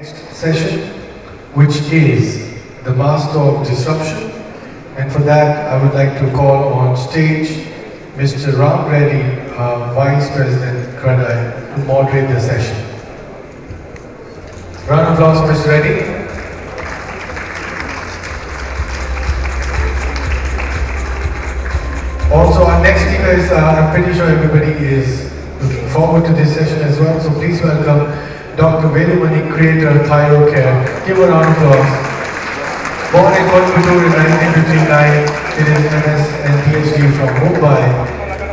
Session, which is the master of disruption, and for that I would like to call on stage Mr. Reddy, Vice President CREDAI, to moderate the session. Round of applause for Mr. Reddy. Also, our next speaker is, I'm pretty sure everybody is looking forward to this session as well, so please welcome Dr. Velumani, creator of Thyrocare. Give a round of applause. Born in Moderator in 1959, did his MS and PhD from Mumbai,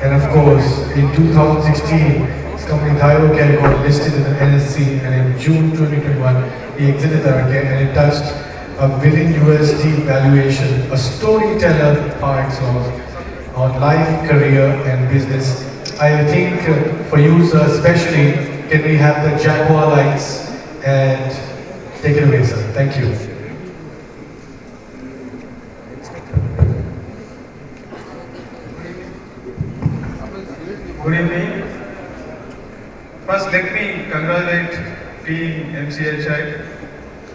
and of course, in 2016, his company Thyrocare got listed in the NSE, and in June 2021, he exited Thyrocare, and it touched $1 billion valuation, a storyteller par excellence on life, career, and business. I think for you, sir, especially, can we have the Jaguar lights and take it away, sir. Thank you. Good evening. First, let me congratulate Team MCHI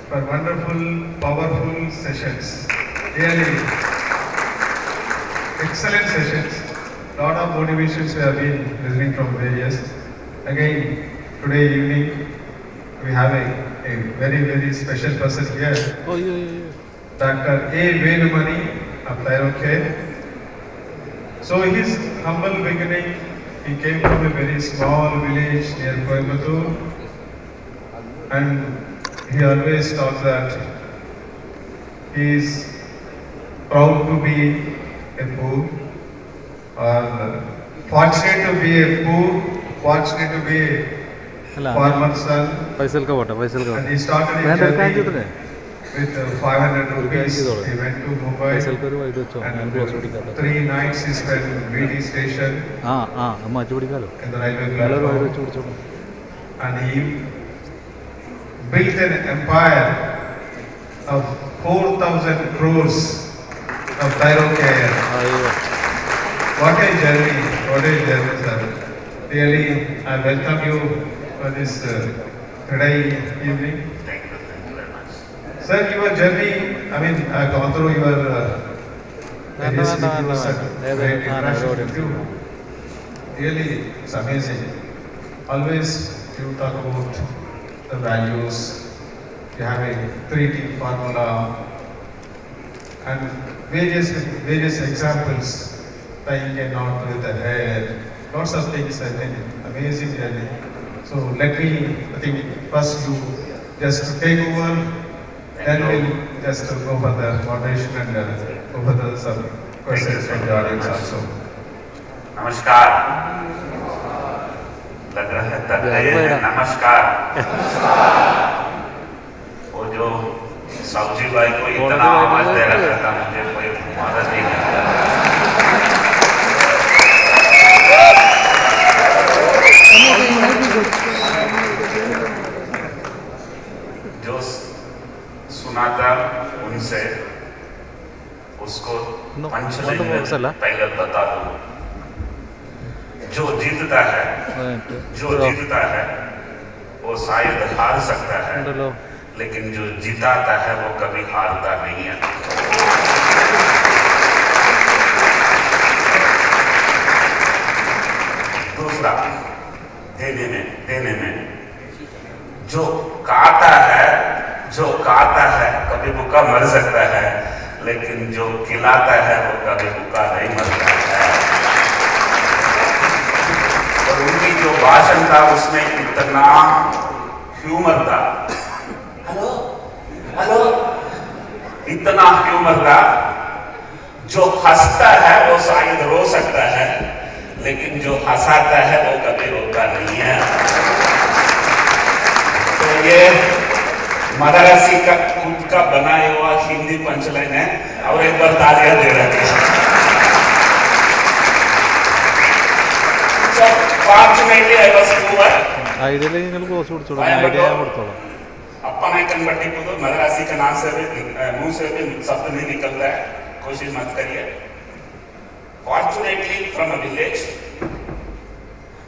for wonderful, powerful sessions. Really excellent sessions. Lot of motivations we have been listening from various. Again, today evening, we have a very, very special person here. Dr. A. Velumani of Thyrocare. So his humble beginning, he came from a very small village near Coimbatore, and he always talks that he is proud to be a poor, or fortunate to be a poor, fortunate to be a farmer's son. And he started a journey with 500 rupees. He went to Mumbai, and 3 nights he spent in Reddy station in the railway platform. And he built an empire of 4,000 crores of Thyrocare. What a journey, sir. Really, I welcome you for this CREDAI evening. Thank you very much. Sir, your journey, I mean, I've gone through your various videos and great interaction with you. Really, it's amazing. Always you talk about the values. You have a 3T formula and various examples. Tying a knot with the hair, lots of things. I think amazing journey. So let me, I think first you just take over, then we'll just go for the moderation and go for the some questions from the audience also. नमस्कार. लग रहा है तक गए हैं. नमस्कार. वो जो साउजी भाई को इतना आवाज दे रखा था, मुझे कोई मदद नहीं करता. जो सुनाता उनसे उसको पंचलाइन में पहले बता दूं. जो जीतता है वो शायद हार सकता है, लेकिन जो जिताता है वो कभी हारता नहीं है. दूसरा, देने में जो खाता है कभी भूखा मर सकता है, लेकिन जो खिलाता है वो कभी भूखा नहीं मरता है. और उनकी जो भाषण था उसमें इतना ह्यूमर था. हेलो इतना ह्यूमर था. जो हंसता है वो शायद रो सकता है, लेकिन जो हंसाता है वो कभी रोता नहीं है. तो ये मदरासी का खुद का बनाया हुआ हिंदी पंचलाइन है, और एक बार तालियां दे रहे हैं. So fortunately I was poor. अपन आइकन बट्टी को तो मदरासी का नाम से भी मुंह से भी शब्द नहीं निकलता है, कोशिश मत करिए. Fortunately from a village.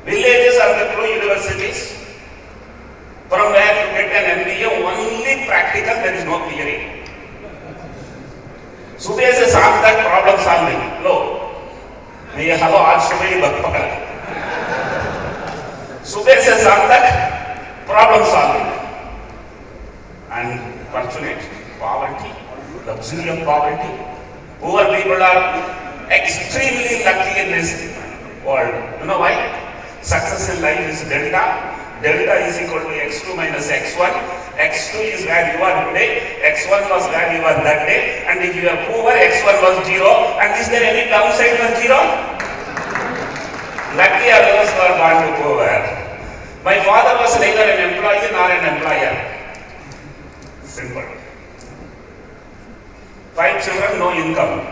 Villages are the true universities. From where you get an MBA, one practical, there is no theory. सुबह से शाम तक प्रॉब्लम सॉल्विंग, लो मैं ये हवा आज सुबह ही पकड़ा, सुबह से शाम तक problem solving. Unfortunate poverty, luxury of poverty. Poor people are extremely lucky in this world. You know why? Success in life is delta. Delta is equal to x2 minus x1. x2 is where you are today, x1 was where you were that day, and if you are poor, x1 was 0. And is there any downside for 0? Lucky are those who are born to poor. My father was neither an employee nor an employer. Simple. 5 children, no income.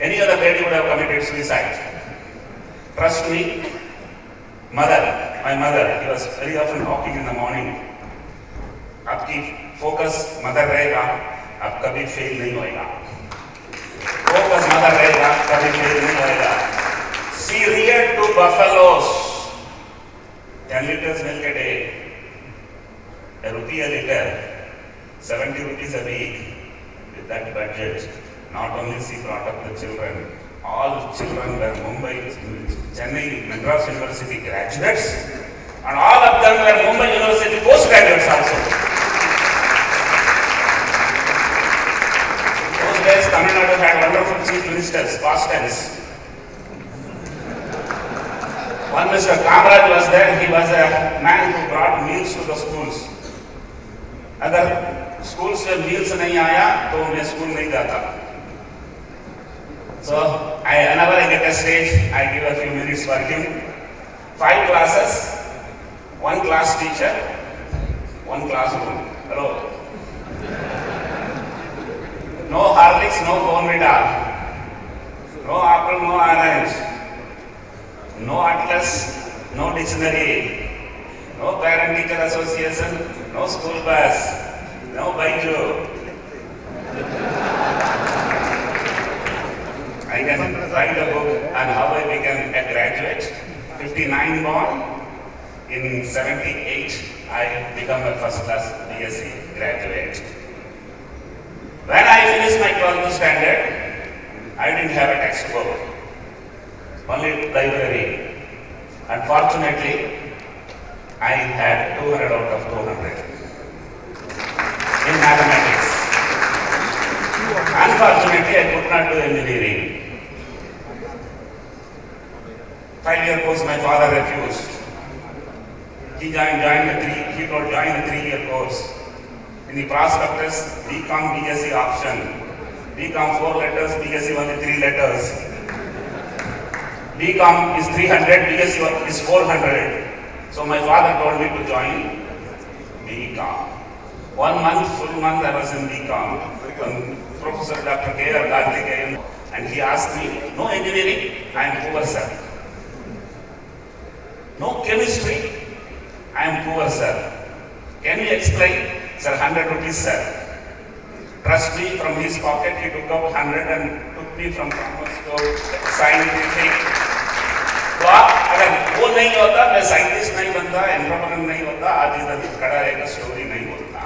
Any other lady would have committed suicide. Trust me, my mother, he was very often walking in the morning. आपकी focus mother रहेगा, आप कभी fail नहीं होएगा. Focus mother रहेगा, कभी fail नहीं होएगा. She reared 2 buffaloes, 10 liters milk a day, ₹1 a liter, 70 rupees a week. With that budget, not only she brought up the children, all children were Mumbai, Chennai, Madras University graduates, and all of them were Mumbai University postgraduates also. Those days, Tamil Nadu had wonderful chief ministers, past tense. One Mr. Kamaraj was there. He was a man who brought meals to the schools. अगर school से meals नहीं आया तो मैं school नहीं जाता. So, whenever I get a stage, I give a few minutes for him. 5 classes, 1 class teacher, 1 classroom. Hello. No Horlicks, no Bournvita, no apple, no orange, no atlas, no dictionary, no parent-teacher association, no school bus, no Baiju. I can write a book on how I became a graduate. 59 born, in 78 I become a first class BSc graduate. When I finished my 12th standard, I didn't have a textbook, only library. Unfortunately, I had 200 out of 200 in mathematics. Unfortunately, I could not do engineering. 5-year course, my father refused. He joined a 3-year course. In the prospectus, BCom BSc option. BCom 4 letters, BSc only 3 letters. BCom is 300, BSc is 400. So my father told me to join BCom. 1 month, full month I was in BCom. Professor Dr. K.R. Karthikeyan, and he asked me, no engineering, I am poor sir. No chemistry, I am poor sir. Can you explain? Sir, 100 rupees sir. Trust me, from his pocket he took out 100 and took me from commerce to scientific. तो अगर वो नहीं होता, मैं scientist नहीं बनता, entrepreneur नहीं होता, आज इधर खड़ा रहकर स्टोरी नहीं बोलता.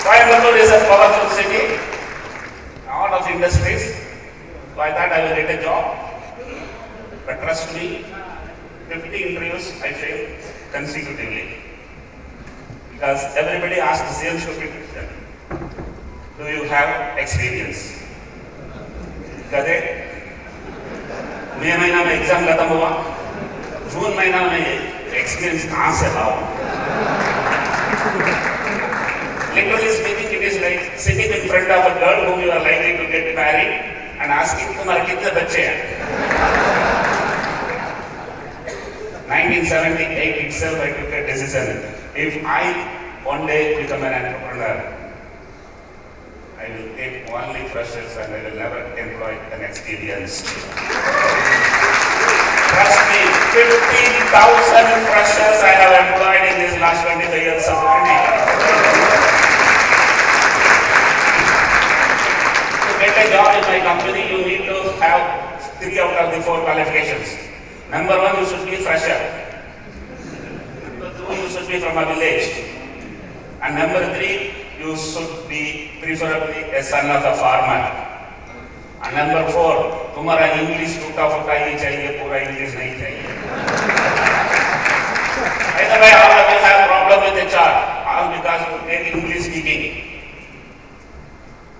Coimbatore is a powerful city, a lot of industries, so I thought I will get a job. But trust me, 50 interviews I failed consecutively. Because everybody asked the same stupid question. Do you have experience? कहते मई महीना में exam खत्म हुआ, जून महीना में experience कहाँ से लाओ? Literally speaking, it is like sitting in front of a girl whom you are likely to get married and asking, तुम्हारे कितने बच्चे हैं? 1978 itself, I took a decision. If I one day become an entrepreneur, I will take only freshers and I will never employ an experienced. Trust me, 15,000 freshers I have employed in these last 25 years of learning. To get a job in my company, you need to have 3 out of the 4 qualifications. Number 1, you should be fresher. Number 2, you you should be from a village. And number 3, you should be preferably a son of a farmer. And number 4, तुम्हारा English टूटा फूटा ही चाहिए, पूरा English नहीं चाहिए. By the way, all of you have problem with HR, all because you take English speaking.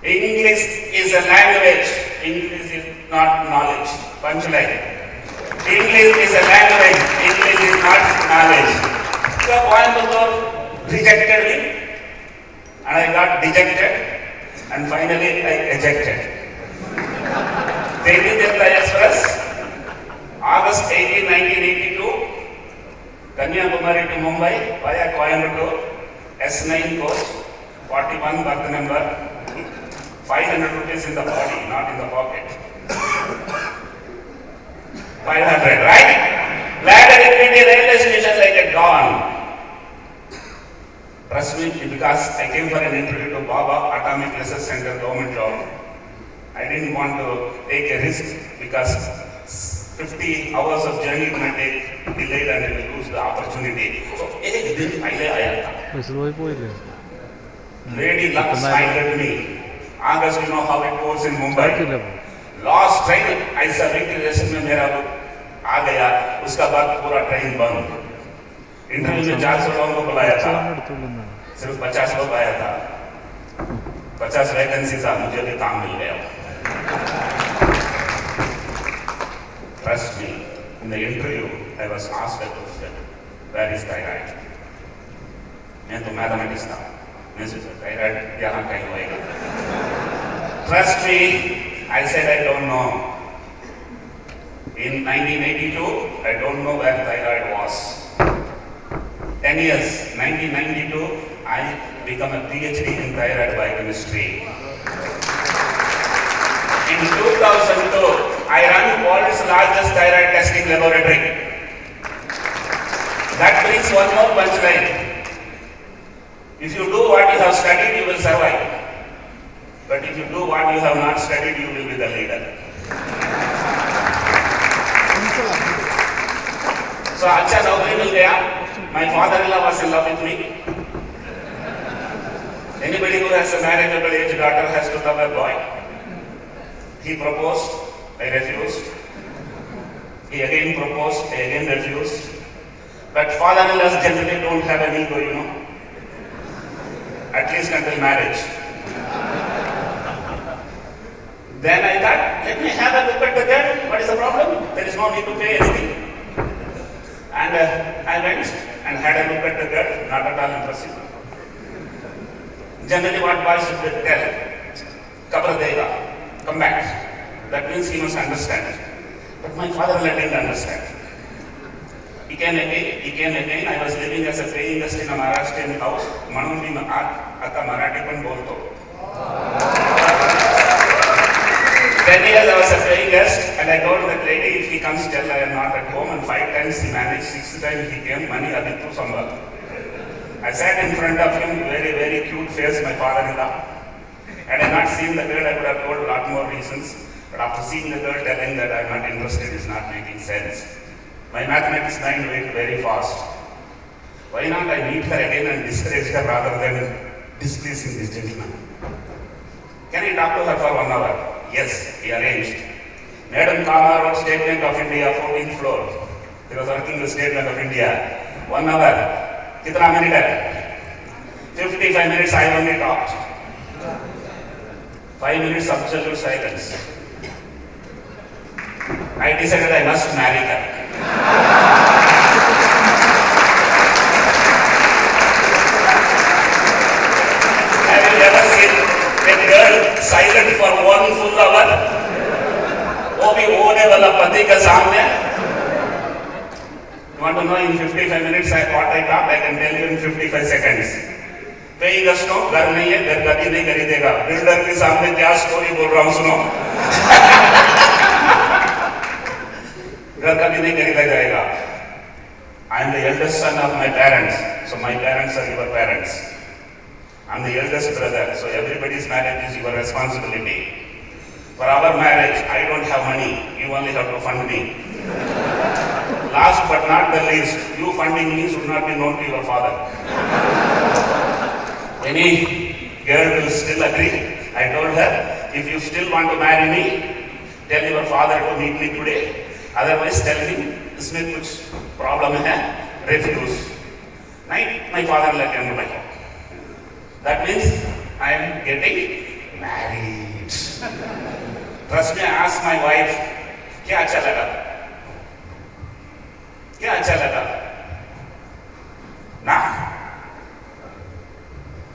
English is a language. English is not knowledge. Punchline. English is a language. English is not knowledge. So Coimbatore rejected me, and I got dejected, and finally I ejected. Delhi Delta Express, August 18, 1982, Kanyakumari to Mumbai via Coimbatore, S9 coach, 41 berth number, 500 rupees in the body, not in the pocket. 500, right? Landed in Reddy railway station like a dawn. Trust me, because I came for an interview to Baba Atomic Research Center government job. I didn't want to take a risk because 50 hours of journey might take delayed and I will lose the opportunity. So, एक दिन पहले आया था. Lady luck smiled at me. August, you know how it goes in Mumbai. Last train, ऐसा reservation में मेरा आ गया. उसका बाद पूरा train बंद. इंटरव्यू में 400 लोगों को बुलाया था. सिर्फ 50 लोग आया था. 50 वैकेंसी था, मुझे भी काम मिल गया. Trust me, in the interview, I was asked a question, where is thyroid? मैं तो मैथमेटिक्स था. मैं सोचा thyroid यहाँ कहीं होएगा. Trust me, I said I don't know. In 1982, I don't know where thyroid was. 10 years, 1992, I become a PhD in thyroid biochemistry. In 2002, I run world's largest thyroid testing laboratory. That brings one more punchline. If you do what you have studied, you will survive. But if you do what you have not studied, you will be the leader. So, अच्छा नौकरी मिल गया. My father-in-law was in love with me. Anybody who has a marriageable age daughter has to love a boy. He proposed, I refused. He again proposed, I again refused. But father-in-laws generally don't have an ego, you know. At least until marriage. Then I thought, let me have a look at the girl. What is the problem? There is no need to pay anything. And I went and had a look at the girl, not at all impressive. Generally what boys should tell, kabra dega, come back. That means he must understand. But my father-in-law didn't understand. He came again. I was living as a paying guest in a Maharashtrian house. Manun bhi आता Marathi पण बोलतो. 10 years I was a paying guest and I told that lady if he comes tell I am not at home, and 5 times he managed, 6th time he came, money abittu sambal. I sat in front of him, very, very cute face, my father-in-law. Had I not seen the girl, I would have told a lot more reasons. But after seeing the girl telling that I am not interested is not making sense. My mathematics mind went very fast. Why not I meet her again and discourage her rather than displeasing this gentleman? Can I talk to her for 1 hour? Yes, he arranged. Madam Kama Road, State Bank of India, 14th floor. He was working with State Bank of India. 1 hour. Kitna minute hai? 55 minutes I only talked. 5 minutes absolute silence. I decided I must marry her. Have you ever seen a girl silent for 1 full hour? वो भी होने वाला पति के सामने. You want to know in 55 minutes what I talked? I can tell you in 55 seconds. कई गस्टों घर नहीं है, घर कभी नहीं खरीदेगा. बिल्डर के सामने क्या स्टोरी बोल रहा हूँ सुनो. घर कभी नहीं खरीदा जाएगा. I am the eldest son of my parents, so my parents are your parents. I am the eldest brother, so everybody's marriage is your responsibility. For our marriage, I don't have money. You only have to fund me. Last but not the least, you funding me should not be known to your father. Any girl will still agree. I told her, if you still want to marry me, tell your father to meet me today. Otherwise, tell him, इसमें कुछ problem है, refuse. Night, my father-in-law came to my home. That means I am getting married. Trust me, I asked my wife, क्या अच्छा लगा? क्या अच्छा लगा? ना?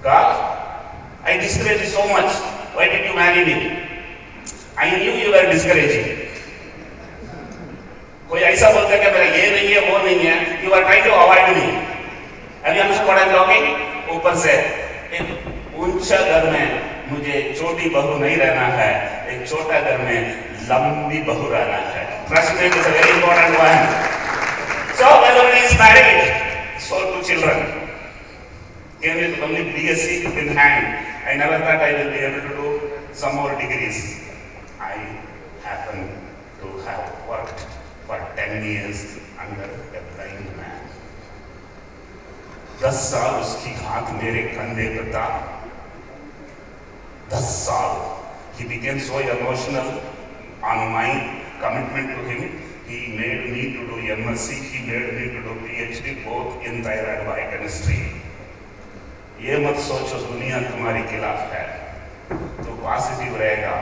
God, I discouraged you so much. Why did you marry me? I knew you were discouraging. कोई ऐसा बोलता है कि मेरा ये नहीं है, वो नहीं है. You are trying to avoid me. Have you understood what I am talking? ऊपर से एक ऊंचा घर में मुझे छोटी बहू नहीं रहना है, एक छोटा घर में लंबी बहू रहना है. Trust me, it is a very important one. So Velumani is married, so 2 children. Came with only BSc in hand. I never thought I will be able to do some more degrees. I happen to have worked for 10 years under a blind man. 10 साल उसकी हाथ मेरे कंधे पर था. 10 साल. He became so emotional on my commitment to him. He made me to do MSc. He made me to do PhD both in thyroid biochemistry. ये मत सोचो दुनिया तुम्हारे खिलाफ है, तो पॉजिटिव रहेगा,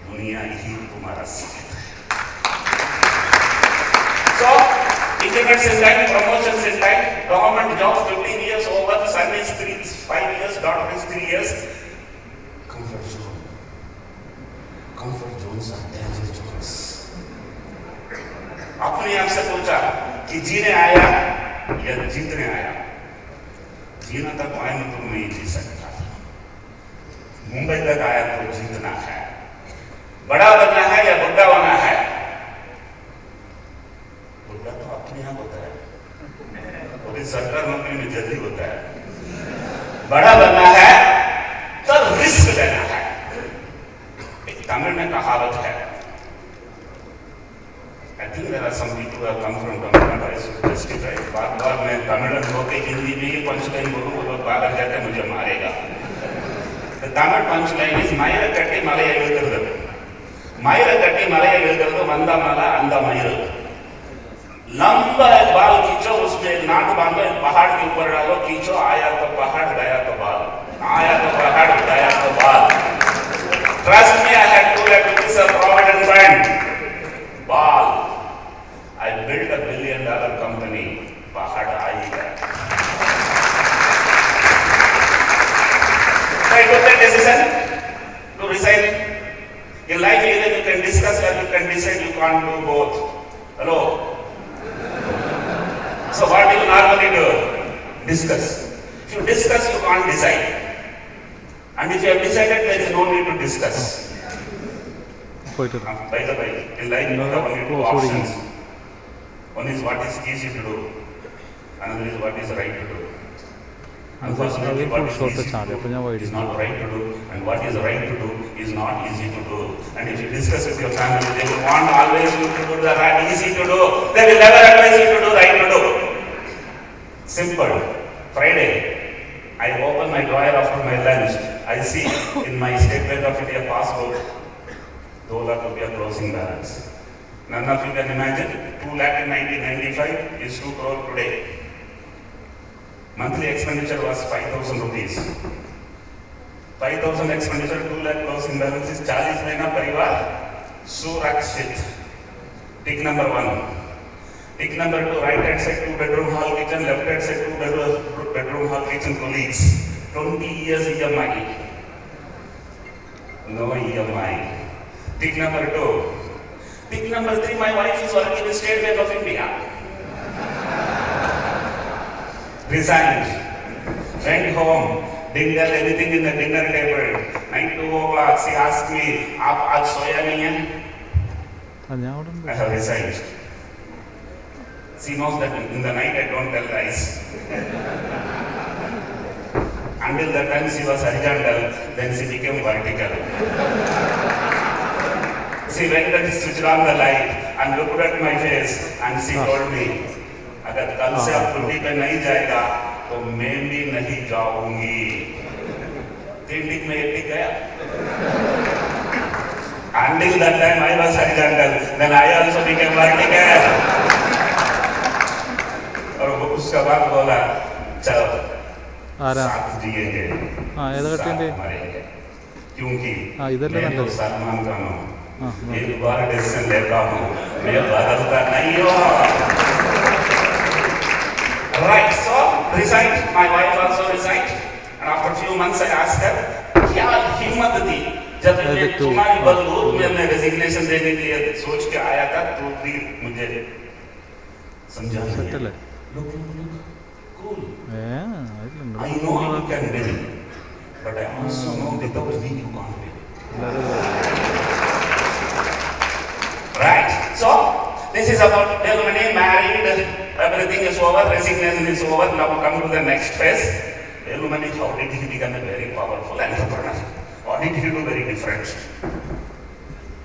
दुनिया ही तुम्हारा साथ है. So, increments in time, promotions in time, government jobs 15 years over, son is 5 years, daughter is 3 years. Comfort zone. Comfort zones are danger zones. अपने आप से पूछा कि जीने आया या जीतने आया? जीना तक कोयम्बटूर में ही जी सकता था. मुंबई तक आया तो जीतना है. बड़ा बनना है या बुढ़ा बनना है? बुढ़ा तो अपने यहाँ होता है, वो भी सरकार नौकरी में जल्दी होता है. बड़ा बनना है तो रिस्क लेना है. एक तमिल में कहावत है. I think there are some people who have come from Tamil Nadu. I should justify. बार-बार मैं तमिल होके हिंदी में ही पंचलाइन बोलूँ, वो लोग बाहर जाते मुझे मारेगा. The Tamil punchline is मायर कट्टी मलया எழுதுறது. मायर कट्टी मलया எழுதுறது वंदा माला अंदा मायर. लंबा एक बाल खींचो, उसमें एक नाट बांधो, एक पहाड़ के ऊपर डालो, खींचो, आया तो पहाड़, गया तो बाल. आया तो पहाड़, गया तो बाल. Trust me, I had to let this a provident friend. बाल. I built a $1 billion company. पहाड़ आएगा. So I took that decision to resign. In life, either you can discuss or you can decide. You can't do both. Hello. So what do you normally do? Discuss. If you discuss, you can't decide. And if you have decided, there is no need to discuss. By the way, in life you have only 2 options. One is what is easy to do, another is what is right to do. Unfortunately, what is easy to do is not right to do, and what is right to do is not easy to do. And if you discuss with your family, they will want always you to do the right, easy to do. They will never advise you to do right to do. Simple. Friday, I open my drawer after my lunch. I see in my State Bank of India passbook, 2 lakh rupiah closing balance. None of you can imagine, 2 lakh in 1995 is 2 crore today. Monthly expenditure was 5,000 rupees. 5,000 expenditure, 2 lakh closing balance is 40 महीना परिवार सुरक्षित. Tick number 1. Tick number 2, right hand side 2 bedroom hall kitchen, left hand side 2 bedroom hall kitchen colleagues. 20 years EMI. No EMI. Tick number 2. Tick number 3, my wife is working in State Bank of India. Resigned. Went home. Didn't tell anything in the dinner table. Night 2 o'clock, she asked me, "Aap aaj soya nahi hai?" I have resigned. She knows that in the night I don't tell lies. Until that time she was horizontal, then she became vertical. She went and switched on the light and looked at my face and she told me, अगर कल से आप छुट्टी पे नहीं जाएगा तो मैं भी नहीं जाऊंगी। 3 टिक में 1 टिक गया। Until that time I was horizontal, then I also became vertical. और वो उसके बाद बोला चलो साथ जिएंगे, साथ मरेंगे, क्योंकि मैं तो सलमान खान हूँ, एक बार डिसीजन लेता हूँ, मैं बदलता नहीं हूँ। Right, so resigned. My wife also resigned, and after a few months I asked her, क्या हिम्मत दी जब मैं तुम्हारी बदौलत में मैं रेजिग्नेशन देने के लिए सोच के आया था, तो भी मुझे समझा नहीं। Look, cool. I know you can win, but I also know without me you can't win. Right. So this is about Velumani, married, everything is over, resignation is over. Now we come to the next phase. Velumani, how did he become a very powerful entrepreneur? What did he do very different?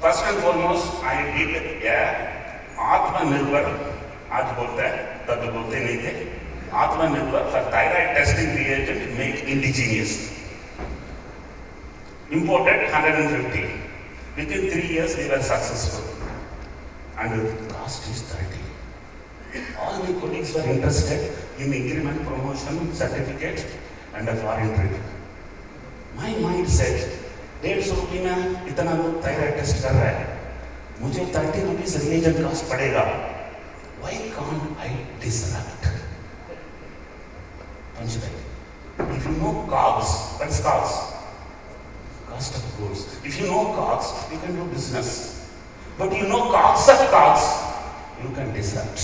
First and foremost, I did आत्मनिर्भर, आज बोलते हैं, तब बोलते नहीं थे, आत्मनिर्भर for thyroid testing reagent made indigenous. Imported 150. Within 3 years we were successful. And the cost is 30. All my colleagues were interested in increment, promotion, certificate and a foreign trip. My mind said, 150 रुपये में इतना लोग thyroid test कर रहा है, मुझे 30 rupees reagent cost पड़ेगा. Why can't I disrupt? Punchline. If you know COGS, what is COGS? Cost of goods. If you know COGS, you can do business. But you know COGS of COGS, you can disrupt.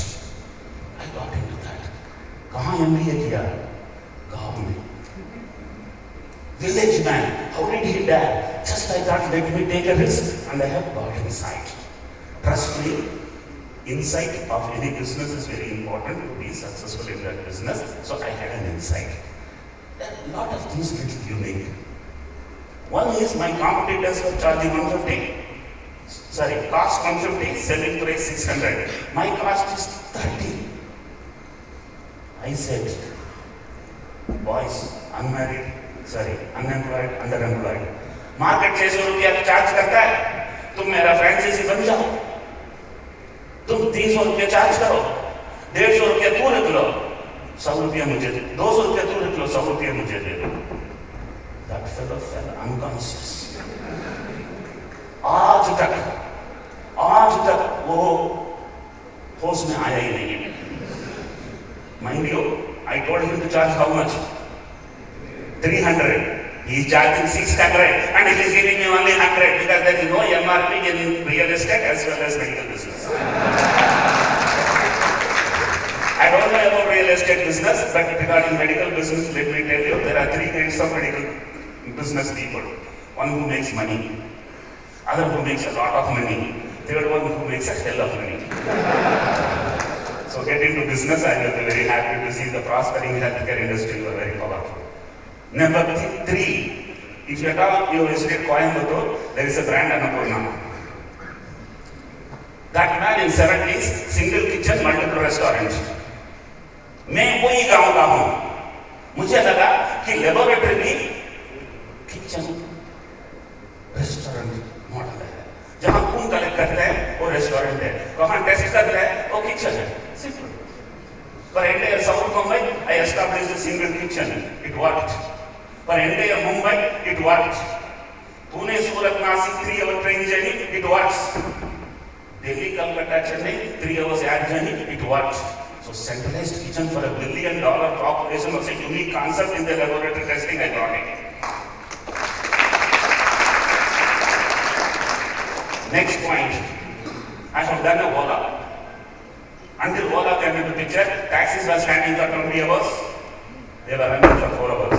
I got into that. कहाँ MBA किया? गाँव में. Village man, how did he dare? Just I thought, let me take a risk, and I have got insight. Trust me, insight of any business is very important to be successful in that business. So I had an insight. A lot of things get unique. One is my competitors were charging 150. Sorry, cost 150, selling price 600. My cost is 30. I said, boys, unmarried, sorry, unemployed, underemployed. Market 600 रुपया charge करता है, तुम मेरा franchise बन जाओ. तुम 300 रुपया charge करो, 150 रुपया तू रख लो, 100 रुपया मुझे दे, 200 रुपया तू रख लो, 100 रुपया मुझे दे दो. That fellow fell unconscious. आज तक वो होश में आया ही नहीं. Mind you, I told him to charge how much? 300. He is charging 600 and he is giving me only 100 because there is no MRP in real estate as well as medical business. I don't know about real estate business, but regarding medical business, let me tell you, there are 3 kinds of medical business people. One who makes money, other who makes a lot of money, third one who makes a hell of money. So get into business, I will be very happy to see the prospering healthcare industry. You are very powerful. Number 3, if you at all you visit Coimbatore, there is a brand Annapurna. That man in 70s, single kitchen, multiple restaurants. मैं वही गाँव का हूँ. मुझे लगा कि laboratory भी kitchen restaurant model है. जहाँ खून कलेक्ट करते हैं वो रेस्टोरेंट है, कहाँ टेस्ट करते हैं वो किचन है. Simple. For entire South Mumbai, I established a single kitchen. It worked. For entire Mumbai, it worked. Pune, Surat, Nasik, 3-hour train journey, it works. Delhi, Calcutta, Chennai, 3 hours air journey, it works. So centralized kitchen for $1 billion population was a unique concept in the laboratory testing. I brought it. Next point, I have done a Ola. Until Ola came into picture, taxis were standing for 20 hours. They were running for 4 hours.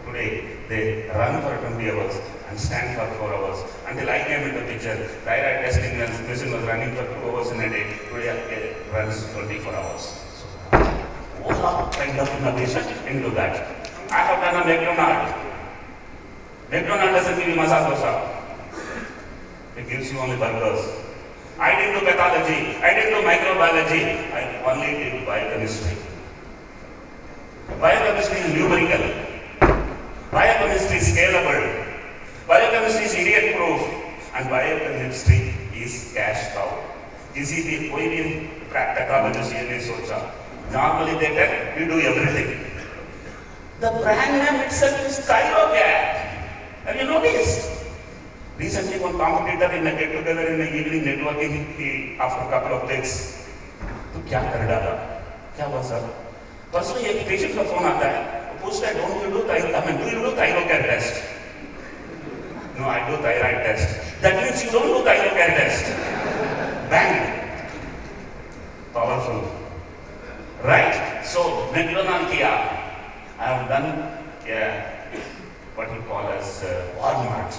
Today, they run for 20 hours and stand for 4 hours. Until I came into picture, thyroid testing machine was running for 2 hours in a day. Today, it runs 24 hours. So, Ola kind of innovation into that. I have done a McDonald's. McDonald's doesn't give you masala dosa. It gives you only burgers. I didn't do pathology. I didn't do microbiology. I only did biochemistry. Biochemistry is numerical. Biochemistry is scalable. Biochemistry is idiot-proof. And biochemistry is cash cow. किसी भी कोई भी technologist ये नहीं सोचा. Normally they tell we do everything. The brand name itself is Thyrocare. Have you noticed? Recently, one competitor in a get-together in the evening networking, he after a couple of days, तो क्या कर डाला? क्या हुआ sir? परसों एक patient का phone आता है, पूछता है, do you do Thyrocare test? No, I do thyroid test. That means you don't do Thyrocare test. Bang. Powerful. Right? So, McDonald's kiya. I have done what you call as Walmart.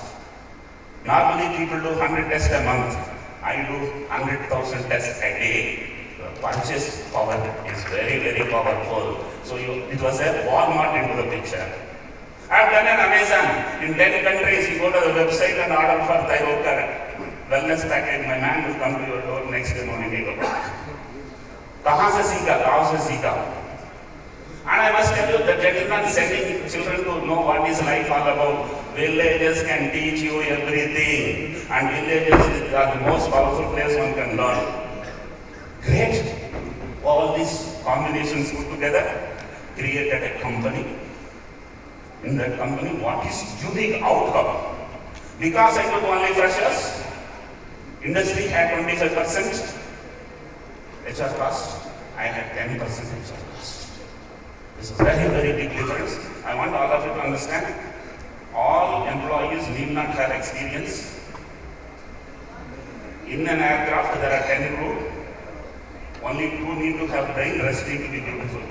Normally people do 100 tests a month. I do 100,000 tests a day. The purchase power is very, very powerful. So it was a Walmart into the picture. I have done an Amazon. In 10 countries, you go to the website and order for Thyrocare wellness package. My man will come to your door next day morning 8 o'clock. कहाँ से सीखा? गाँव से सीखा. And I must tell you, the gentleman sending children to know what is life all about. Villages can teach you everything. And villages are the most powerful place one can learn. Great. All these combinations put together created a company. In that company, what is unique outcome? Because I took only freshers, industry had 25% HR cost, I had 10% HR cost. It's a very, very big difference. I want all of you to understand, all employees need not have experience. In an aircraft, there are 10 crew. Only 2 need to have brain, rest need to be beautiful.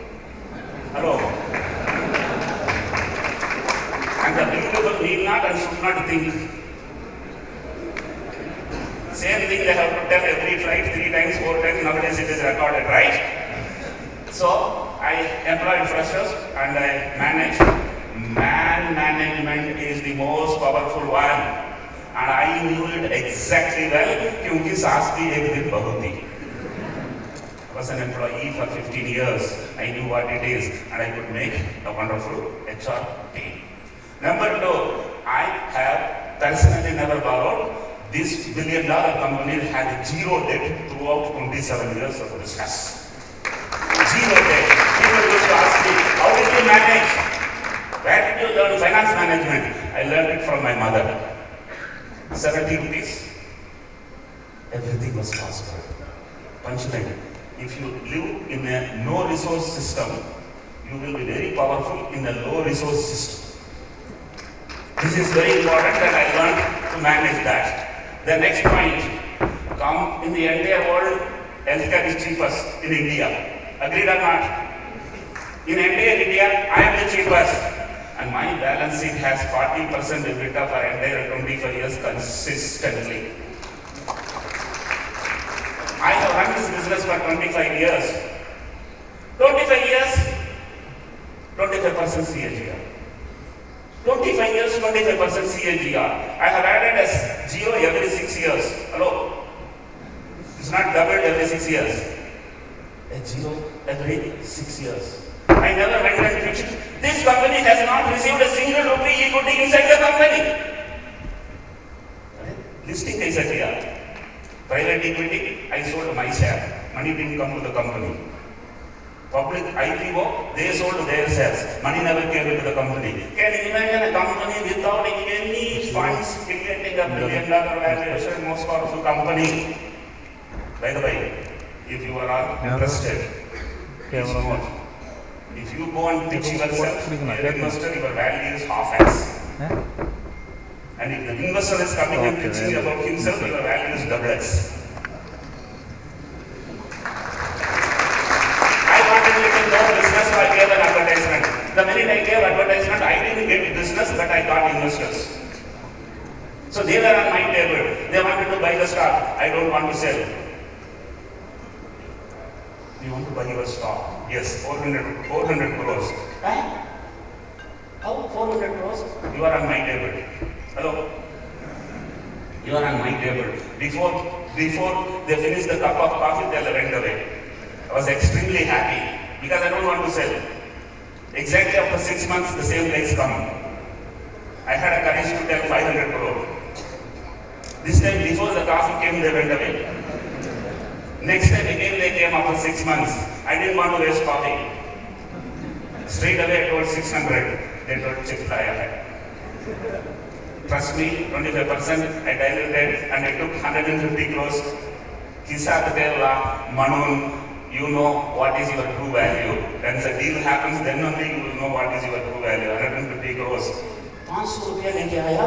Hello? And the beautiful need not and should not think. Same thing they have to tell every flight 3 times, 4 times, nowadays it is recorded, right? So, I employed freshers and I managed. Man management is the most powerful one. And I knew it exactly well क्योंकि सास भी एक दिन बहू थी. I was an employee for 15 years. I knew what it is and I could make a wonderful HR team. Number 2, I have personally never borrowed. This billion-dollar company had zero debt throughout 27 years of business. Zero debt. People used to ask me, how did you manage? Where did you learn finance management? I learned it from my mother. 70 rupees. Everything was possible. Punchline. If you live in a no-resource system, you will be very powerful in a low-resource system. This is very important that I learned to manage that. The next point, come in the entire world, healthcare is cheapest in India. Agreed or not? In entire India, I am the cheapest. And my balance sheet has 40% EBITDA for entire 25 years consistently. I have run this business for 25 years. 25 years, 25% CAGR. 25 years, 25% CAGR. I have added a geo every 6 years. Hello? It's not doubled every 6 years. A geo every 6 years. I never went and pitched. This company has not received a single rupee equity inside the company. Listing is here. Private equity, I sold my share. Money didn't come to the company. Public IPO, they sold their shares. Money never came into the company. Can you imagine a company without any funds creating $1 billion valuation, most powerful company? By the way, if you are all interested, please note, if you go and pitch yourself, your investor, your value is half X. And if the investor is coming and pitching about himself, your value is double X. Business, so I gave an advertisement. The minute I gave advertisement, I didn't get business, but I got investors. So they were on my table. They wanted to buy the stock. I don't want to sell. You want to buy your stock? Yes, 400 crores. Huh? How 400 crores? You are on my table. Hello? You are on my table. Before they finish the cup of coffee, they'll rent away. I was extremely happy because I don't want to sell. Exactly after 6 months, the same guys come. I had a courage to tell 500 crore. This time, before the coffee came, they went away. Next time again they came after 6 months. I didn't want to waste coffee. Straight away I told 600. They told check fly ahead. Trust me, 25% I diluted and I took 150 crores. Kisat Deva, Manun, you know what is your true value. When the deal happens, then only you will know what is your true value. 150 crores. 500 रुपया लेके आया,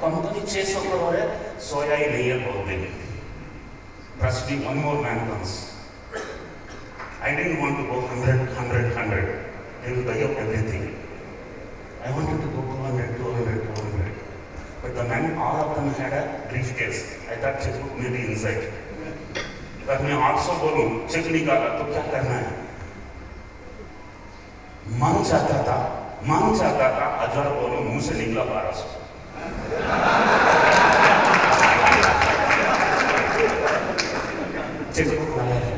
company 600 crore है, सोया ही नहीं है बहुत दिन. Trust me, one more man comes. I didn't want to go 100, 100, 100. They will buy up everything. I wanted to go 200, 200, 200. But the men, all of them had a briefcase. I thought checkbook may be inside. But मैं 800 बोलूं, check निकाला तो क्या करना है? मन चाहता था, 1000 बोलूं, मुंह से निकला 1200. Checkbook वाला है.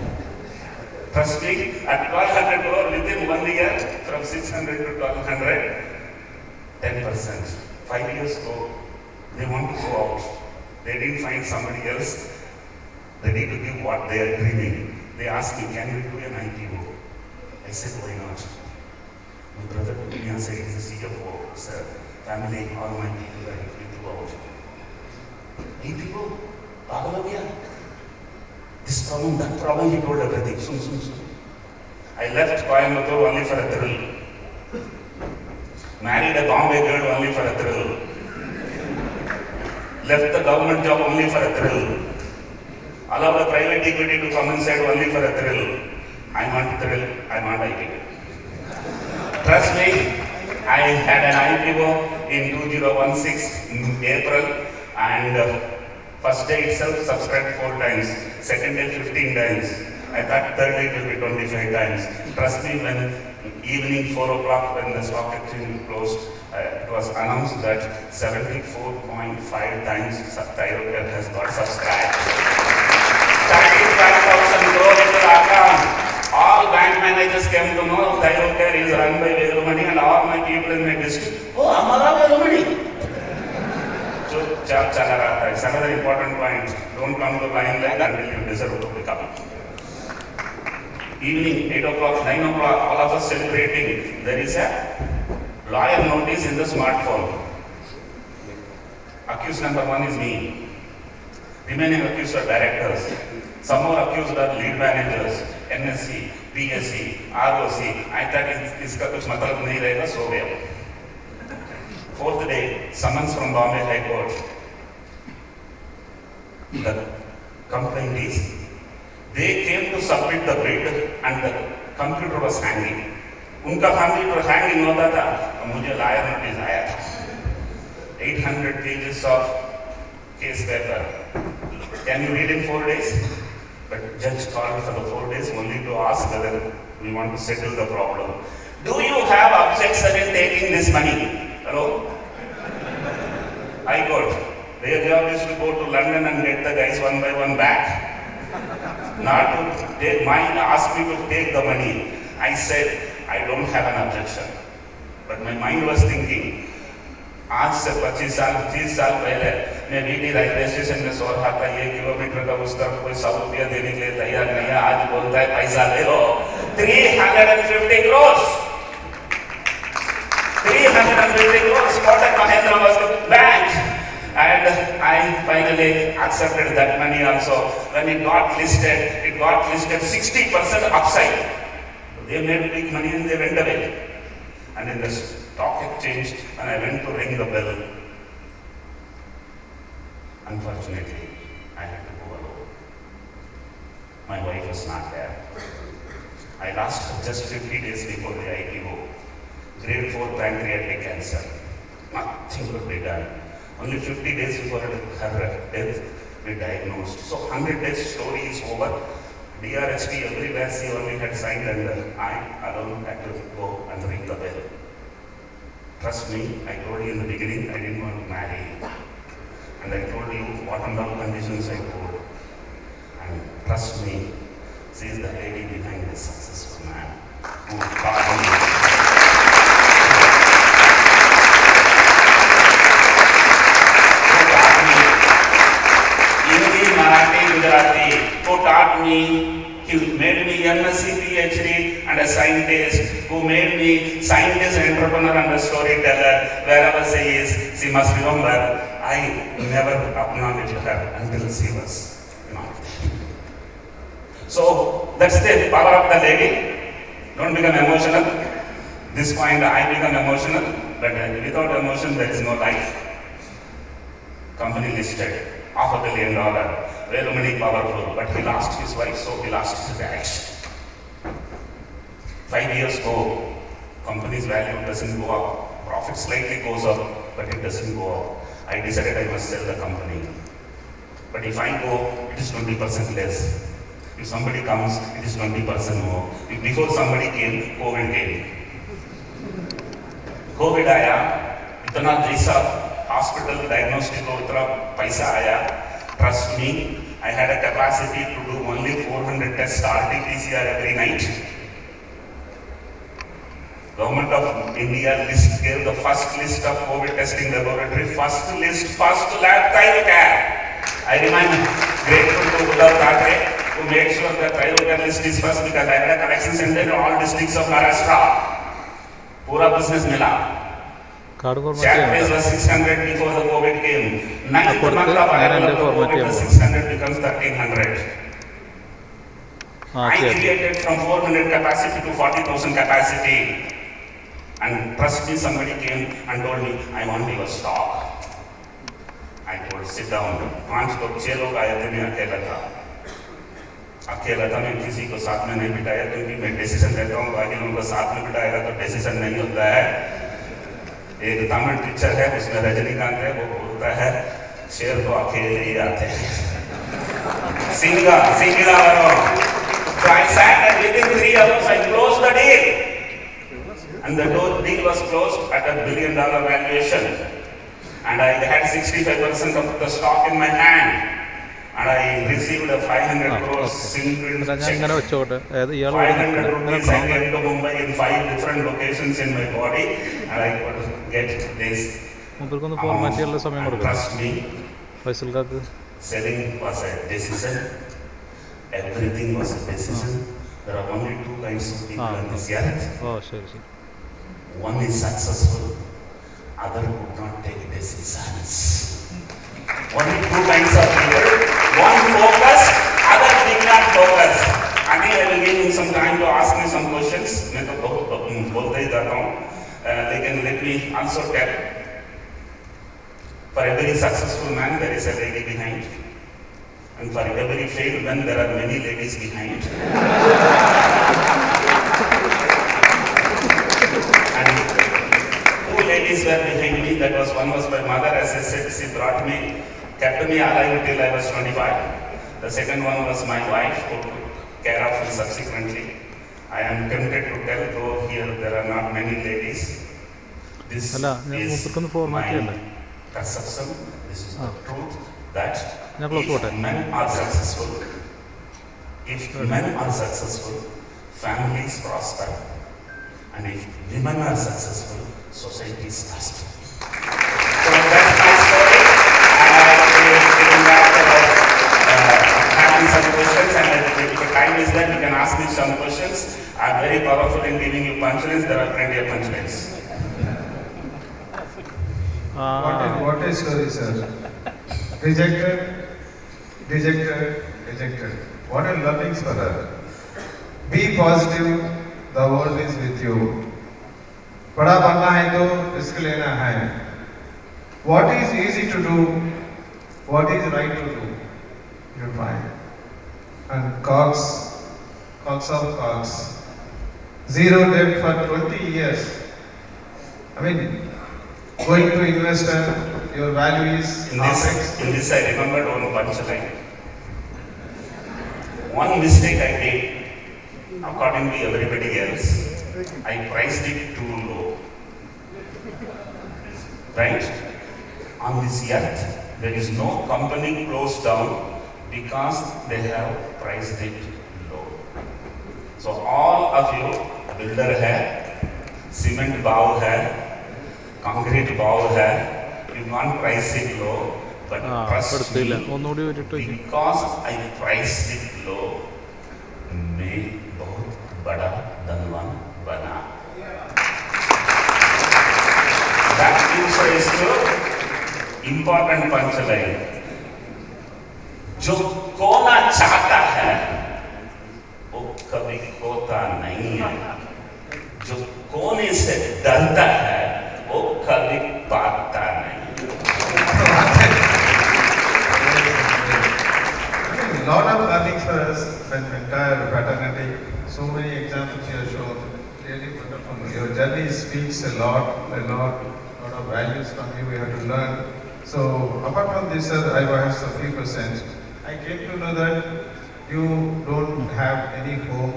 Trust me, at 1200 crore within 1 year, from 600 to 1200, 10%. 5 years ago, they want to go out. They didn't find somebody else. They need to give what they are dreaming. They asked me, can we do an IPO? I said, why not? My brother told me and said, he's a CFO, sir. Family, all my people are going to go out. IPO? Pagal ho gaya? This problem, that problem, he told everything. Soon. I left Coimbatore only for a thrill. Married a Bombay girl only for a thrill. Left the government job only for a thrill. Allowed a private equity to come inside only for a thrill. I want thrill, I want IPO. Trust me, I had an IPO in 2016 in April, and first day itself subscribed 4 times, second day 15 times. I thought third day it will be 25 times. Trust me, when evening 4 o'clock when the stock exchange closed, it was announced that 74.5 times Thyrocare has got subscribed. 35,000 crore into the account. All bank managers came to know Thyrocare is run by Velumani, and all my people in my district, oh, Amara Velumani. So, it's another important point. Don't come to limelight until you deserve to become. Evening, 8 o'clock, 9 o'clock, all of us celebrating. There is a lawyer notice in the smartphone. Accused number 1 is me. Remaining accused are directors. Some more accused are lead managers, NSC, PSC, ROC. I thought इसका कुछ मतलब नहीं रहेगा, so गया. 4th day, summons from Bombay High Court. The complaint is, they came to submit the bid and the computer was hanging. उनका computer hanging होता था, मुझे lawyer notice आया था. 800 pages of case paper. Can you read in 4 days? But judge called for the 4 days only to ask whether we want to settle the problem. Do you have objection in taking this money? Hello? I got. Their job is to go to London and get the guys one by one back. Not to take mine, ask me to take the money. I said, I don't have an objection. But my mind was thinking, आज से 25 साल 30 साल पहले मैं BT railway station में सो रहा था, 1 kilometre का उस तरफ कोई 100 रुपया देने के लिए तैयार नहीं है. आज बोलता है पैसा ले लो. 350 crores. 350 crores. Kotak Mahindra was the bank, and I finally accepted that money also. When it got listed 60% upside. They made big money and they went away. And in the stock exchange, when I went to ring the bell, unfortunately, I had to go alone. My wife was not there. I lost her just 50 days before the IPO. Grade 4 pancreatic cancer. Nothing could be done. Only 50 days before her death, we diagnosed. So 100 days story is over. DRHP everywhere she only had signed, and I alone had to go and ring the bell. Trust me, I told you in the beginning I didn't want to marry. And I told you what and all conditions I put. And trust me, She is the lady behind this successful man who taught me. Hindi, Marathi, Gujarati, who taught me. He made me MSc, PhD and a scientist, who made me scientist, entrepreneur and a storyteller. Wherever she is, she must remember, I never acknowledged her until she was not. So that's the power of the lady. Don't become emotional. This point I become emotional, but without emotion there is no life. Company listed, $500 million. Velumani powerful, but he lost his wife, so he lost his dad. 5 years go, company's value doesn't go up, profit slightly goes up, but it doesn't go up. I decided I must sell the company. But if I go, it is 20% less. If somebody comes, it is 20% more. If before somebody came, COVID came. COVID आया, इतना जैसा hospital diagnostic को इतना पैसा आया. Trust me, I had a capacity to do only 400 tests RT-PCR every night. Government of India gave the first list of COVID testing laboratory, first lab, Thyrocare. I remain grateful to Uddhav Thackeray who made sure that Thyrocare list is first because I had a collection center in all districts of Maharashtra. Pura business mila. Chat base was 600 before the COVID came. 9th month of arrival of the COVID, the 600 becomes 1300. I created from 400 capacity to 40,000 capacity. And trust me, somebody came and told me, I want your stock. I told, sit down. 6 लोग आए थे, मैं अकेला था, मैं किसी को साथ में नहीं बिठाया क्योंकि मैं डिसीजन लेता हूँ, बाकी लोगों को साथ में बिठाएगा तो डिसीजन नहीं होता है. एक तमिल पिक्चर है उसमें रजनीकांत है, वो बोलता है शेर तो अकेले ही आते हैं. सिंगला वालों. So I sat and within 3 hours I closed the deal. And the deal was closed at $1 billion valuation. And I had 65% of the stock in my hand. And I received a 500 crores single check. 500 rupees I came to Mumbai in 5 different locations in my body. And I could get this amount. And trust me, selling was a decision. Everything was a decision. There are only 2 kinds of people on this earth. One is successful, other would not take decisions. Only 2 kinds of people. One focused, other did not focus. I think I will give him some time to ask me some questions. मैं तो बहुत बोलता ही जाता हूँ. लेकिन let me also tell. For every successful man, there is a lady behind. And for every failed man, there are many ladies behind. And 2 ladies were behind me. That was one was my mother. As I said, she brought me, kept me alive till I was 25. The second one was my wife, who took care of me subsequently. I am tempted to tell, though here there are not many ladies. This is my perception. This is the truth that if men are successful, families prosper, and if women are successful, societies prosper. So that's my story, and I will bring back having some questions, and if the time is there, you can ask me some questions. I'm very powerful in giving you punchlines. There are plenty of punchlines. What is story, sir? Rejected. What are learnings for her? Be positive, the world is with you. बड़ा बनना है तो risk लेना है. What is easy to do, what is right to do, you'll find. And Cox of Cox, zero debt for 20 years. I mean, going to investor, your value is in this I remembered one punchline. One mistake I did, according to everybody else, I priced it too low. Right? On this earth, there is no company closed down because they have priced it low. So all of you, builder hai, cement bow hai, concrete bow hai, you want price it low, but trust me, because I priced it low, मैं बहुत बड़ा धनवान बना. That gives rise to important punchline. जो खोना चाहता है वो कभी खोता नहीं है. जो खोने से डरता है वो कभी पाता नहीं. Lot of learnings for us when entire fraternity. So many examples you have shown. Really wonderful. Your journey speaks a lot of values from you. We have to learn. So apart from this, sir, I have a few questions. I came to know that you don't have any home.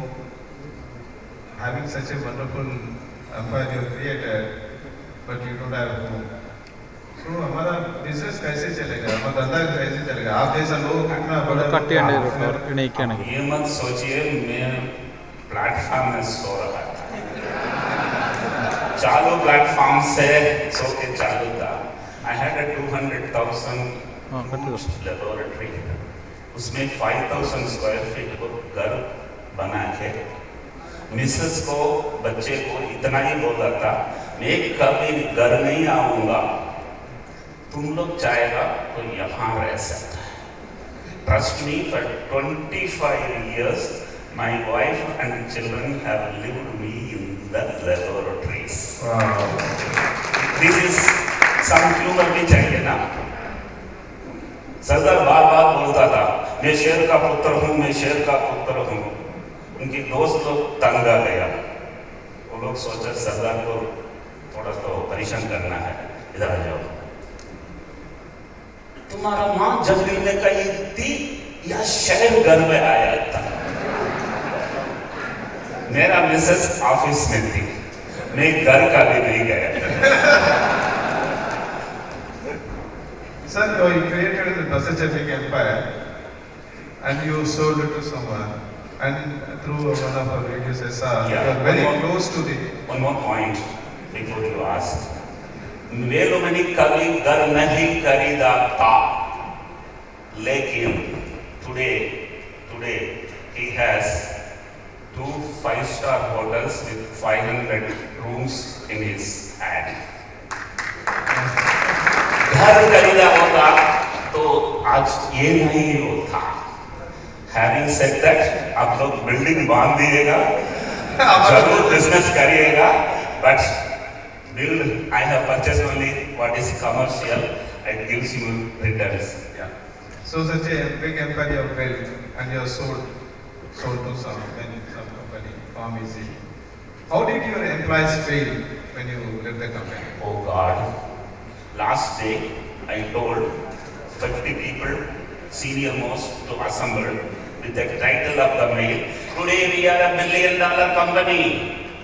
Having such a wonderful empire you have created, but you don't have a home. So हमारा business कैसे चलेगा, हमारा धंधा कैसे चलेगा? आप जैसा लोग कितना बड़ा ये मत सोचिए मैं प्लेटफॉर्म में सो रहा था. चालू प्लेटफॉर्म से सो के चालू था. I had a 200,000 laboratory. उसमें 5,000 स्क्वायर फीट को घर बना के मिसेस को बच्चे को इतना ही बोला था, मैं कभी घर नहीं आऊँगा, तुम लोग चाहेगा तो यहाँ रह सकता है. Trust me, for 25 years, my wife and children have lived me in the laboratories. Wow. This is some humor भी चाहिए ना. सरदार बार बार बोलता था, मैं शेर का पुत्र हूँ, मैं शेर का पुत्र हूँ. उनके दोस्त लोग तंग आ गया. वो लोग सोचा सरदार को थोड़ा तो परेशान करना है, इधर आ जाओ. तुम्हारा माँ जब मिलने का ये थी या शहर घर में आया था. मेरा मिसेस ऑफिस में थी, मैं घर का भी नहीं गया. Sir, you created such a big empire and you sold it to someone, and through one of our videos I saw you are very close to the... One more point before you ask. Velumani कभी घर नहीं खरीदा था, लेकिन today he has 2 5-star hotels with 500 rooms in his hand. घर खरीदा होता तो आज ये नहीं होता. Having said that, आप लोग बिल्डिंग बांध दिएगा, जरूर बिजनेस करिएगा, but build, I have purchased only what is commercial, it gives you returns. Yeah. So such a big empire you have built and you have sold to some company, Farm Easy. How did your employees feel when you left the company? Oh God. Last day, I told 50 people, senior most, to assemble with the title of the mail, today we are $1 billion company,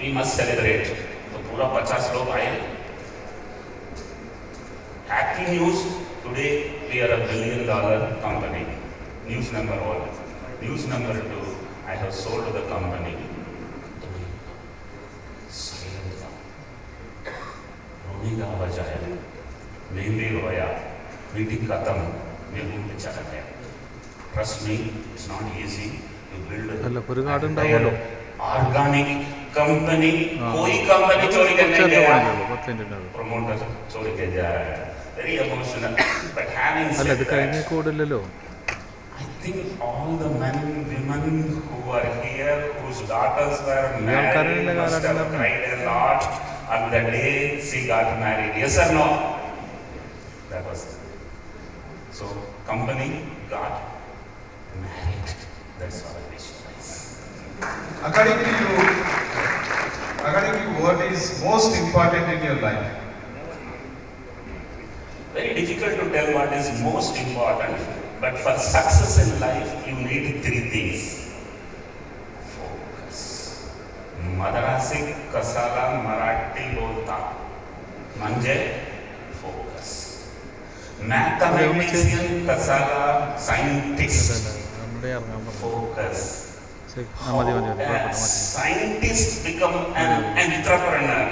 we must celebrate. तो पूरा 50 लोग आए. Happy news, today we are $1 billion company. News number 1. News number 2, I have sold the company. Silent. रोने का आवाज आया. मैं भी रोया. मीटिंग खत्म, मैं रूम पे चला गया. Trust me, it's not easy to build an entire organic company. कोई कंपनी चोरी करने गया, प्रमोटर चोरी के जा रहा है. Very emotional, but having said that, I think all the men, women who are here, whose daughters were married, must have cried a lot on the day she got married. Yes or no? That was it. So company got married. That's all I visualize. According to you, what is most important in your life? Very difficult to tell what is most important, but for success in life, you need 3 things. Focus. Madrasi कसाला Marathi बोलता म्हणजे focus. Mathematician कसाला scientist focus. scientist become an entrepreneur.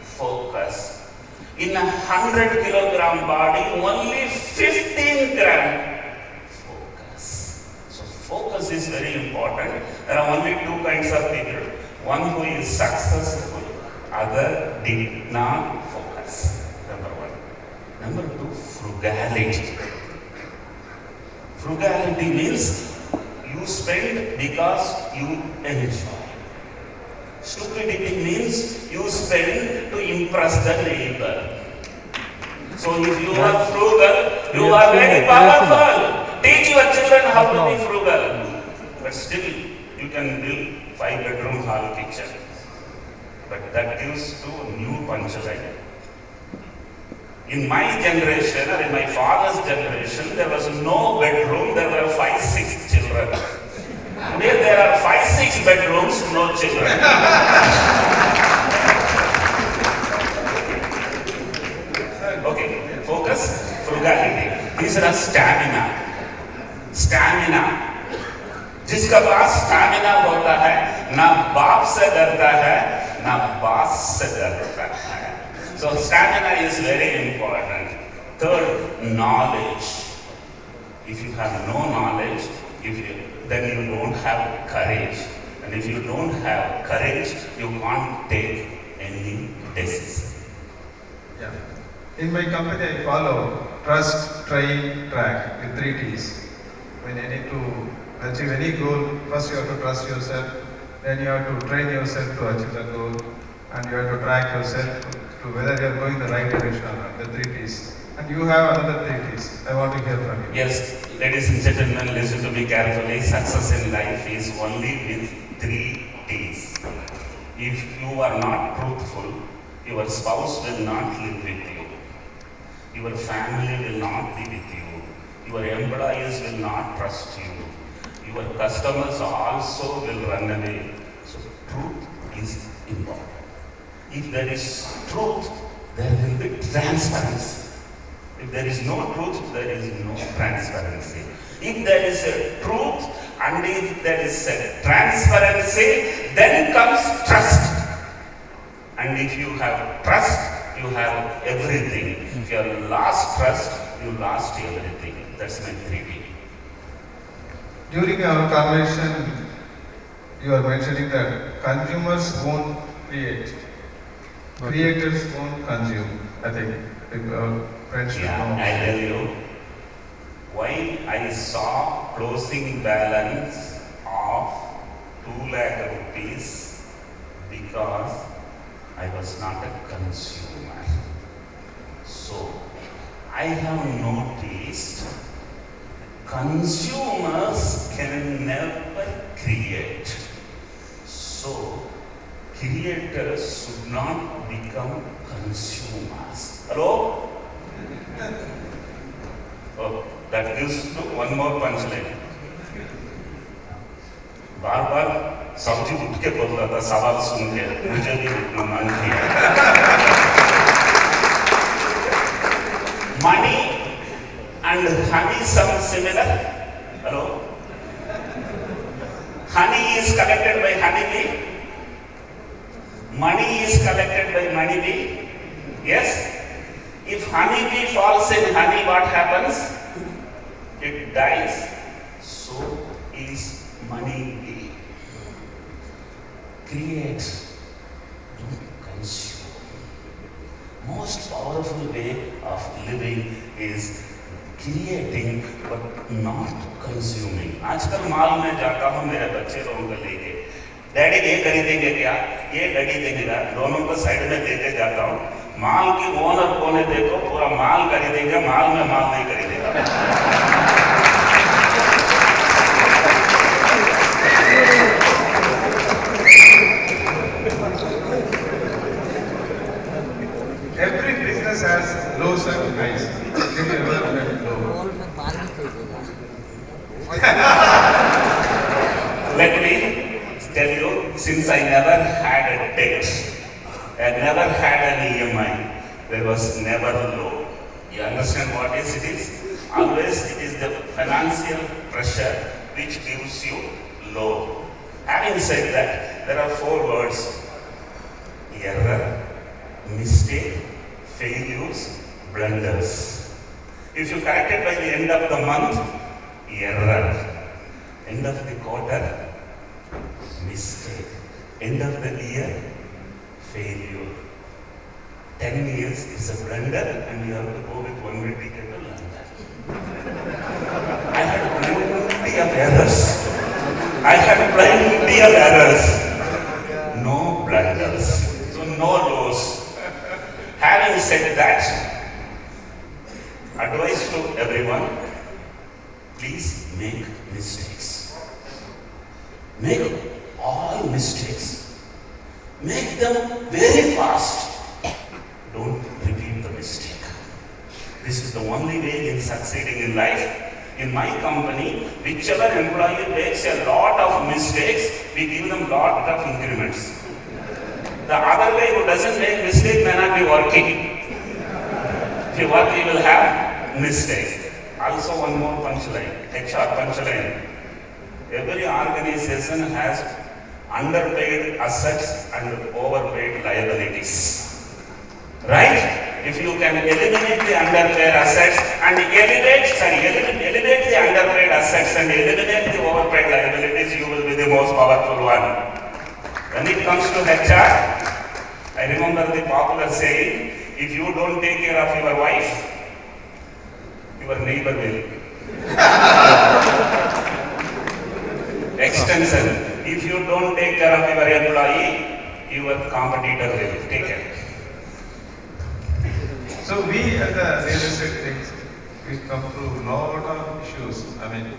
Focus. In a 100-kilogram body, only 15 gram focus. So focus is very important. There are only two kinds of people. One who is successful, other did not focus. Number one. Number two, frugality. Frugality means you spend because you enjoy. Stupidity means you spend to impress the neighbor. So if you are frugal, you are very powerful. Teach your children how to be frugal. But still, you can build 5-bedroom hall kitchen. But that gives to a new punchline. In my generation, or in my father's generation, there was no bedroom, there were 5-6 children. Today there are 5-6 bedrooms, no children. Okay, focus, frugality. These are stamina. Stamina. जिसका पास stamina होता है, ना बाप से डरता है, ना बास से डरता है. So stamina is very important. Third, knowledge. If you have no knowledge, then you don't have courage. And if you don't have courage, you can't take any decision. Yeah. In my company, I follow trust, train, track with 3 T's. When you need to achieve any goal, first you have to trust yourself, then you have to train yourself to achieve the goal, and you have to track yourself to whether you are going the right direction or not, the 3 T's. And you have another 3 T's. I want to hear from you. Yes, ladies and gentlemen, listen to me carefully. Success in life is only with 3 T's. If you are not truthful, your spouse will not live with you. Your family will not be with you. Your employees will not trust you. Your customers also will run away. So truth is important. If there is truth, there will be transparency. If there is no truth, there is no transparency. If there is a truth and if there is a transparency, then comes trust. And if you have trust, you have everything. If you have lost trust, you lost everything. That's my 3D. During our conversation, you are mentioning that consumers won't create. Creators won't consume. I think our friends should know. I tell you, why I saw closing balance of 2 lakh rupees, because I was not a consumer. So I have noticed consumers can never create. So creators should not become consumers. Hello? Oh, that gives one more punchline. बार बार सब्जी उठ के बोल रहा था सवाल सुन के, मुझे भी उठना मन किया. Money and honey sound similar. Hello? Honey is collected by honeybee. Money is collected by moneybee. Yes? If honeybee falls in honey, what happens? It dies. So is moneybee. Create, don't consume. Most powerful way of living is creating but not consuming. आजकल mall में जाता हूँ मेरे बच्चे लोगों को लेके, daddy ये खरीदेंगे क्या, ये डैडी देंगे, दोनों को साइड में लेके जाता हूँ. माल की ओनर कौन है देखो, पूरा माल खरीदेंगे, माल में माल नहीं खरीदेगा. Every business has lows and highs. Give me a word and low. Let me tell you, since I never had a debt, I never had an EMI, there was never low. You understand what is it is? Always it is the financial pressure which gives you low. Having said that, there are 4 words: error, mistake, failures, blunders. If you correct it by the end of the month, error. End of the quarter, mistake. End of the year, failure. 10 years is a blunder and you have to go with 1 way ticket to London. I had plenty of errors. No blunders. So no lows. Having said that, advice to everyone, please make mistakes. Make all mistakes. Make them very fast. Don't repeat the mistake. This is the only way in succeeding in life. In my company, whichever employee makes a lot of mistakes, we give them lot of increments. The other guy who doesn't make mistake may not be working. If you work, you will have mistakes. Also one more punchline, HR punchline. Every organization has underpaid assets and overpaid liabilities. Right? If you can eliminate the underpaid assets and elevate the underpaid assets and eliminate the overpaid liabilities, you will be the most powerful one. When it comes to HR, I remember the popular saying, if you don't take care of your wife, your neighbor will. Extension, if you don't take care of your employee, your competitor will. Take care. So we as a real estate things, we come through a lot of issues. I mean,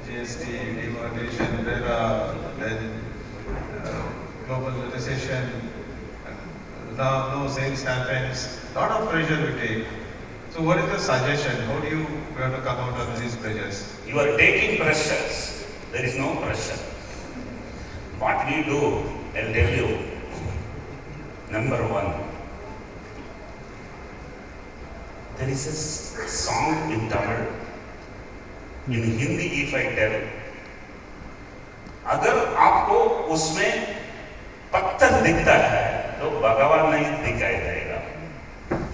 GST, demonetization, then global recession, now no sales happens, lot of pressure we take. So what is the suggestion? How do you have to come out of these pressures? You are taking pressures. There is no pressure. What we do, I'll tell you. Number 1. There is a song in Tamil. In Hindi, if I tell, अगर आपको उसमें पत्थर दिखता है तो भगवान नहीं दिखाई देगा,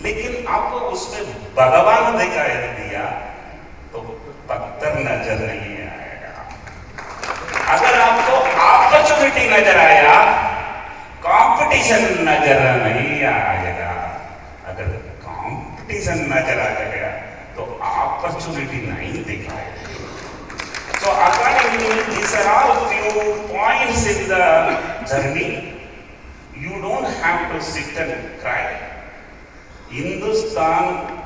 लेकिन आपको उसमें भगवान दिखाई दिया तो पत्थर नजर नहीं आएगा. अगर आपको अपॉर्चुनिटी नजर आया, कंपटीशन नजर नहीं आएगा. अगर कंपटीशन नजर आ गया तो अपॉर्चुनिटी नहीं दिखाएगा. So according to me, these are all few points in the journey. You don't have to sit and cry. Hindustan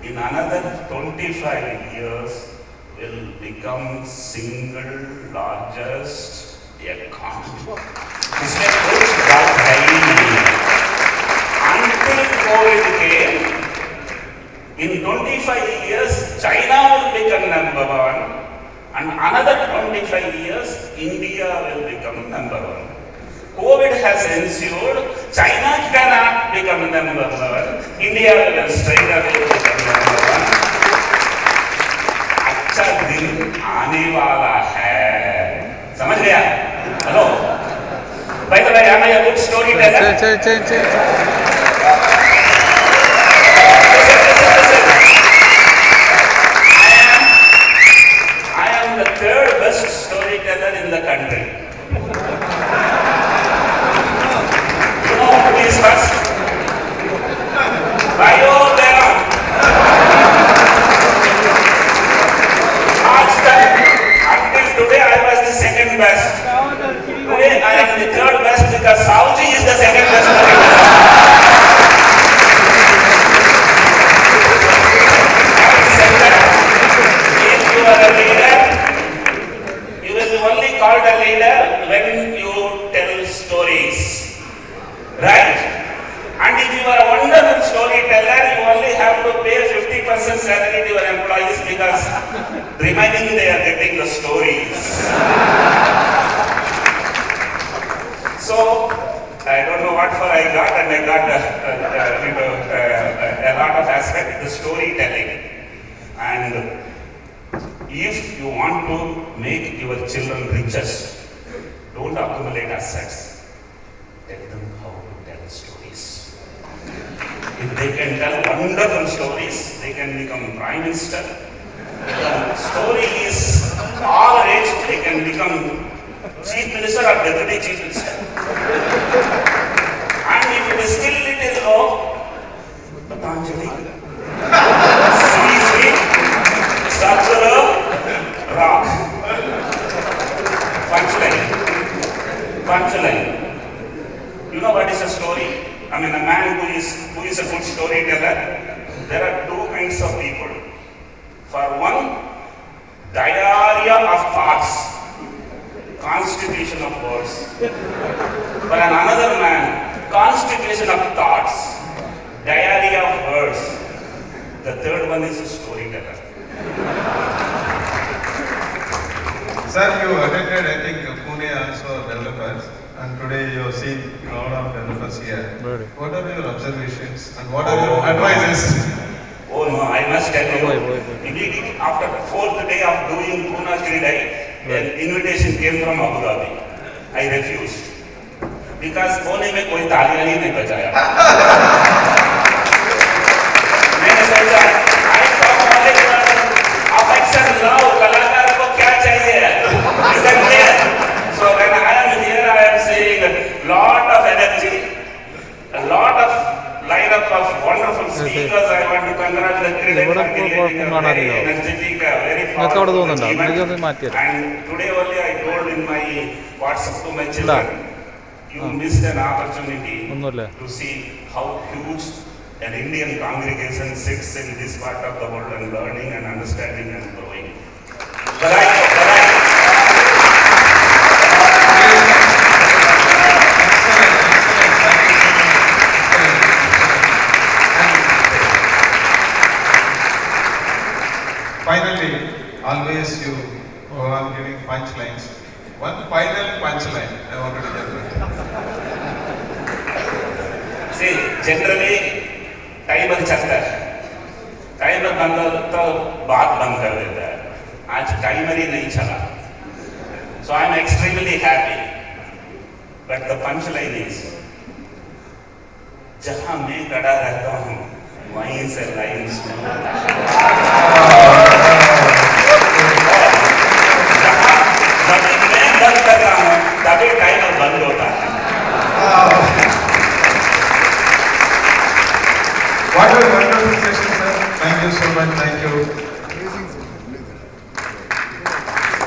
in another 25 years will become single largest economy. इसमें कुछ बात है ही नहीं. Until COVID came, in 25 years, China will become number 1. And another 25 years, India will become number 1. COVID has ensued, China cannot become number 1, India will straight away become number 1. अच्छा दिन आने वाला है. समझ गया? Hello? By the way, am I a good storyteller? In the country. You know who is first? Velumani. Until today I was the second best. Today I am the third best because Sauji is the second best. If you are a leader, only called a leader when you tell stories, right? And if you are a wonderful storyteller, you only have to pay 50% salary to your employees because remaining they are getting the stories. So I don't know what for I got, and I got a lot of aspect, the storytelling. And if you want to make your children richest, don't accumulate assets. Tell them how to tell stories. If they can tell wonderful stories, they can become prime minister. Story is all rage, they can become chief minister or deputy chief minister. And if it is still little low, Patanjali, Sri Satsura, Rock. Punchline. You know what is a story? I mean, a man who is a good storyteller. There are two kinds of people. For one, diarrhea of thoughts, constipation of words. For another man, constipation of thoughts, diarrhea of words. The third one is a storyteller. Sir, you attended, I think, Pune also developers, and today you have seen a lot of developers here. Really? What are your observations and what are your advices? Oh no, I must tell you, immediately after the fourth day of doing Pune CREDAI, an invitation came from Abu Dhabi. I refused. Because Pune में कोई तालियां ही नहीं बजाया. मैंने सोचा, I come only for affection, love, कलाकार को क्या चाहिए? Isn't clear? So when I am here, I am seeing a lot of energy, a lot of lineup of wonderful speakers. I want to congratulate CREDAI for creating a very energetic, very powerful event. And today only I told in my WhatsApp to my children, you missed an opportunity to see how huge an Indian congregation sits in this part of the world and learning and understanding and growing. Finally, always you go on giving punchlines. One final punchline I wanted to get. See, generally, timer चलता है. Timer बंद हो तो बात बंद कर देता है. आज timer ही नहीं चला. So I am extremely happy. But the punchline is, जहाँ मैं खड़ा रहता हूँ, वहीं से लाइन शुरू होता है. जब मैं बंद कर रहा हूँ, तभी टाइमर बंद होता है. What a wonderful session, sir. Thank you so much. Thank you.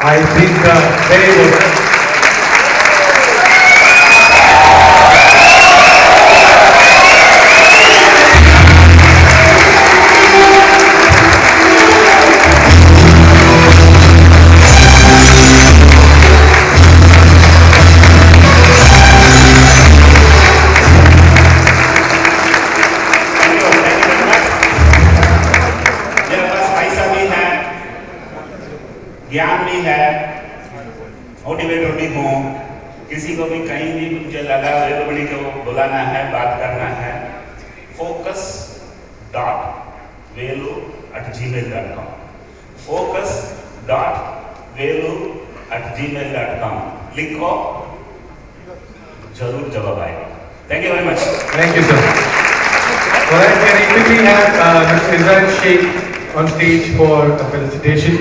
I think very good. ज्ञान भी है, मोटिवेटर भी हूँ, किसी को भी कहीं भी मुझे लगा वेलुमनी को बुलाना है, बात करना है, focus.velu@gmail.com focus.velu@gmail.com लिखो, जरूर जवाब आएगा. Thank you very much. Thank you, sir. Well, I can quickly have Mr. Izan Sheikh on stage for a felicitation.